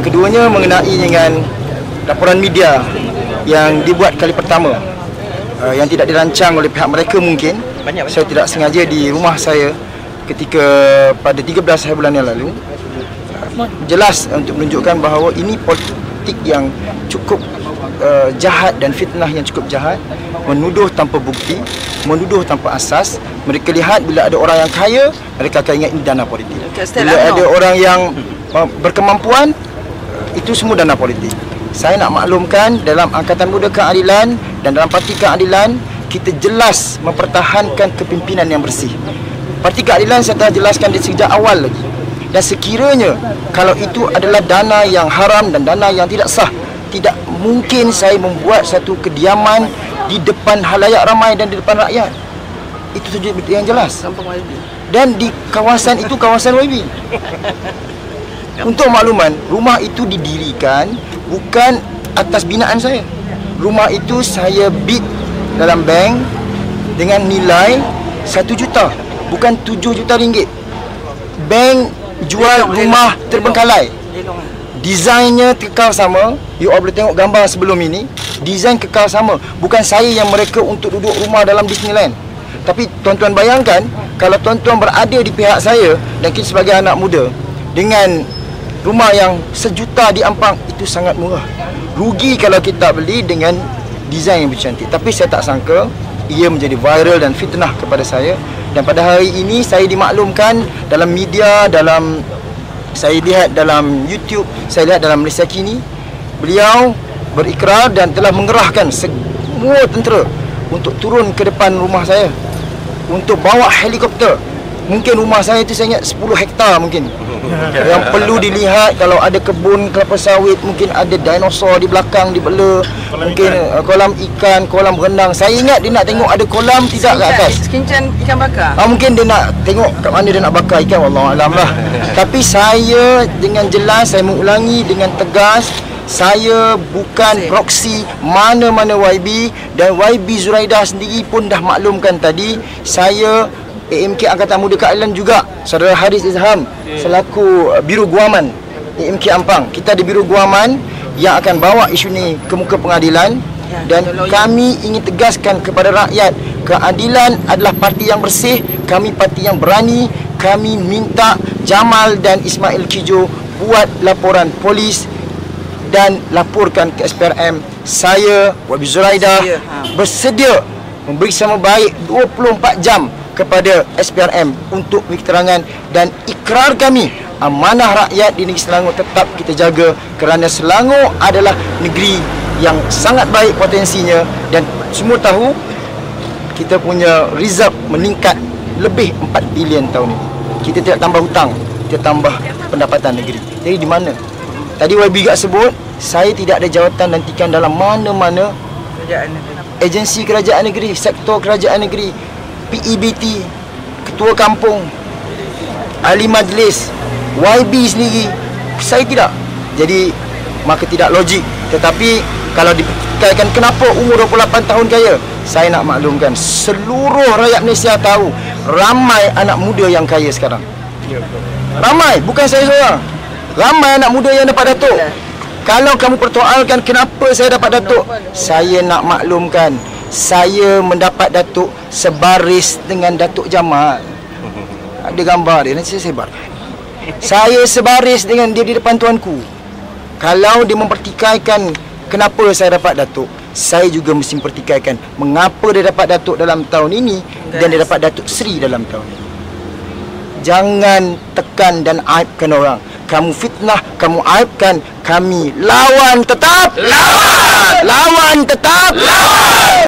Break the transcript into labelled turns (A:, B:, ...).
A: Yang keduanya mengenai dengan laporan media yang dibuat kali pertama, yang tidak dirancang oleh pihak mereka mungkin. Saya tidak sengaja di rumah saya ketika pada 13 hari bulan yang lalu. Jelas untuk menunjukkan bahawa ini politik yang cukup jahat dan fitnah yang cukup jahat, menuduh tanpa bukti, menuduh tanpa asas. Mereka lihat bila ada orang yang kaya, mereka akan ingat ini dana politik. Bila ada orang yang berkemampuan, itu semua dana politik. Saya nak maklumkan, dalam Angkatan Muda Keadilan dan dalam Parti Keadilan, kita jelas mempertahankan kepimpinan yang bersih. Parti Keadilan saya telah jelaskan dari sejak awal lagi. Dan sekiranya kalau itu adalah dana yang haram dan dana yang tidak sah, tidak mungkin saya membuat satu kediaman di depan halayak ramai dan di depan rakyat. Itu saja yang jelas. Dan di kawasan itu kawasan YB. Untuk makluman, rumah itu didirikan bukan atas binaan saya. Rumah itu saya bid dalam bank dengan nilai 1 juta, bukan 7 juta ringgit. Bank jual rumah terbengkalai. Desainnya kekal sama. You all boleh tengok gambar sebelum ini. Desain kekal sama. Bukan saya yang mereka untuk duduk rumah dalam Disneyland. Tapi tuan-tuan bayangkan, kalau tuan-tuan berada di pihak saya dan kita sebagai anak muda, dengan rumah yang 1 juta di Ampang, itu sangat murah. Rugi kalau kita beli dengan desain yang bercantik. Tapi saya tak sangka ia menjadi viral dan fitnah kepada saya. Dan pada hari ini saya dimaklumkan dalam media, dalam saya lihat dalam YouTube, saya lihat dalam Malaysia Kini, beliau berikrar dan telah mengerahkan semua tentera untuk turun ke depan rumah saya, untuk bawa helikopter. Mungkin rumah saya itu saya ingat 10 hektar mungkin. Yang perlu dilihat, kalau ada kebun kelapa sawit, mungkin ada dinosaur di belakang dibela, mungkin kolam ikan, kolam renang. Saya ingat dia nak tengok ada kolam tidak kat atas.
B: Sekincang ikan bakar.
A: Mungkin dia nak tengok kat mana dia nak bakar ikan, wallahualam lah. Tapi saya dengan jelas, saya mengulangi dengan tegas, saya bukan proksi mana-mana YB, dan YB Zuraidah sendiri pun dah maklumkan tadi. Saya AMK Angkatan Muda Keadilan juga, Saudara Haris Izham selaku Biro Guaman AMK Ampang. Kita ada Biro Guaman yang akan bawa isu ni ke muka pengadilan. Dan kami ingin tegaskan kepada rakyat, keadilan adalah parti yang bersih, kami parti yang berani. Kami minta Jamal dan Ismail Kijo buat laporan polis dan laporkan ke SPRM. Saya, YB Zuraidah, bersedia memberi sama baik 24 jam kepada SPRM untuk beri keterangan, dan ikrar kami, amanah rakyat di negeri Selangor tetap kita jaga, kerana Selangor adalah negeri yang sangat baik potensinya, dan semua tahu kita punya reserve meningkat lebih 4 bilion tahun ini. Kita tidak tambah hutang, kita tambah pendapatan negeri. Jadi di mana? Tadi YB juga sebut, saya tidak ada jawatan lantikan dalam mana-mana agensi kerajaan negeri, sektor kerajaan negeri, PEBT, ketua kampung, ahli majlis, YB sendiri, saya tidak. Jadi maka tidak logik. Tetapi kalau dipertikaikan kenapa umur 28 tahun kaya, saya nak maklumkan seluruh rakyat Malaysia tahu ramai anak muda yang kaya sekarang. Ramai, bukan saya seorang. Ramai anak muda yang dapat datuk. Kalau kamu persoalkan kenapa saya dapat datuk, saya nak maklumkan, saya mendapat datuk sebaris dengan Datuk Jamal. Ada gambar dia, nanti saya sebar. Saya sebaris dengan dia di depan tuanku. Kalau dia mempertikaikan kenapa saya dapat datuk, saya juga mesti mempertikaikan mengapa dia dapat datuk dalam tahun ini dan dia dapat Datuk Seri dalam tahun ini. Jangan tekan dan aibkan orang. Kamu fitnah, kamu aibkan, kami lawan tetap. Lawan tetap.